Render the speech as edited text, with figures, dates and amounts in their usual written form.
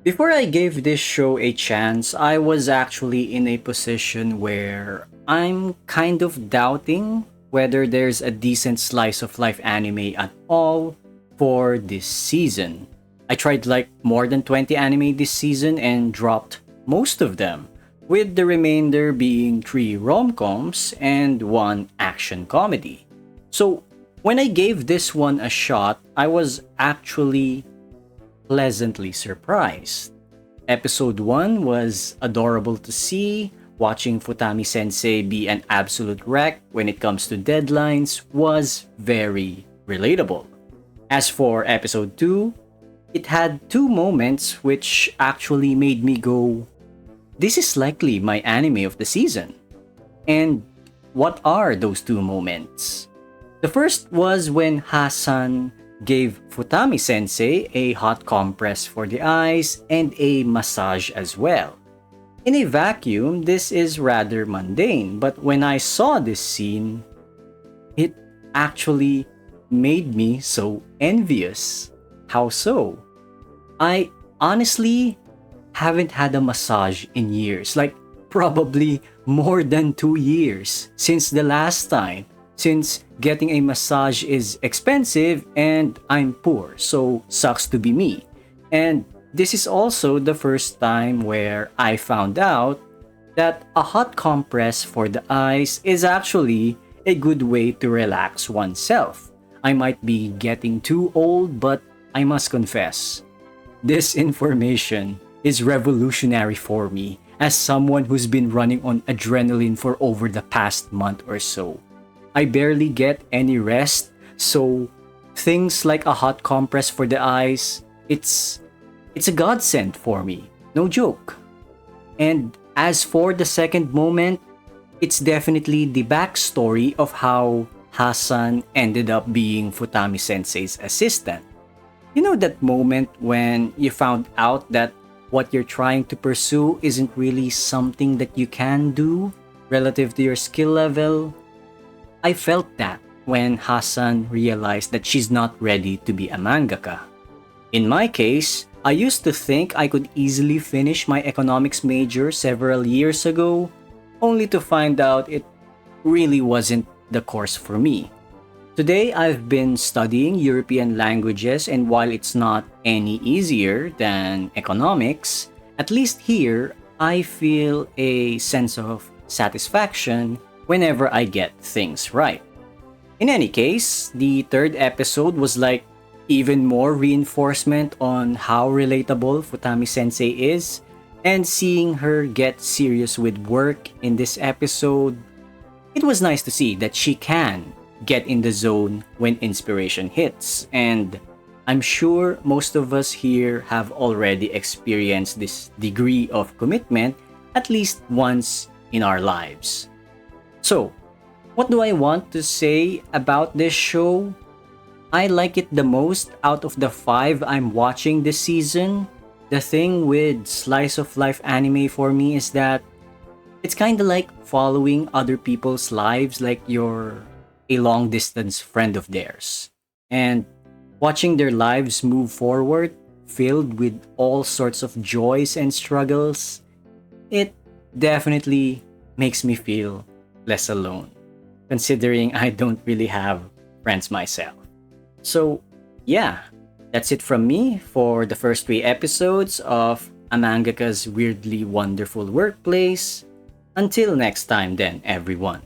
Before I gave this show a chance, I was actually in a position where I'm kind of doubting whether there's a decent slice of life anime at all for this season. I tried like more than 20 anime this season and dropped most of them, with the remainder being 3 rom-coms and 1 action comedy. So, when I gave this one a shot, I was actually pleasantly surprised. Episode 1 was adorable to see. Watching Futami sensei be an absolute wreck when it comes to deadlines was very relatable. As for episode 2, it had two moments which actually made me go, this is likely my anime of the season. And what are those two moments? The first was when Hasan gave Futami sensei a hot compress for the eyes and a massage as well. In a vacuum, this is rather mundane, but when I saw this scene, it actually made me so envious. How so? I honestly haven't had a massage in years, like probably more than 2 years since the last time. Since getting a massage is expensive and I'm poor, so sucks to be me. And this is also the first time where I found out that a hot compress for the eyes is actually a good way to relax oneself. I might be getting too old, but I must confess, this information is revolutionary for me as someone who's been running on adrenaline for over the past month or so. I barely get any rest, so things like a hot compress for the eyes, it's a godsend for me. No joke. And as for the second moment, it's definitely the backstory of how Hasan ended up being Futami Sensei's assistant. You know that moment when you found out that what you're trying to pursue isn't really something that you can do relative to your skill level? I felt that when Hasan realized that she's not ready to be a mangaka. In my case, I used to think I could easily finish my economics major several years ago, only to find out it really wasn't the course for me. Today, I've been studying European languages, and while it's not any easier than economics, at least here, I feel a sense of satisfaction whenever I get things right. In any case, the third episode was like even more reinforcement on how relatable Futami Sensei is, and seeing her get serious with work in this episode, it was nice to see that she can get in the zone when inspiration hits, and I'm sure most of us here have already experienced this degree of commitment at least once in our lives. So, what do I want to say about this show? I like it the most out of the 5 I'm watching this season. The thing with slice of life anime for me is that it's kind of like following other people's lives like you're a long distance friend of theirs. And watching their lives move forward, filled with all sorts of joys and struggles, it definitely makes me feel less alone, considering I don't really have friends myself. So, yeah, that's it from me for the first 3 episodes of A Mangaka's Weirdly Wonderful Workplace. Until next time, then, everyone.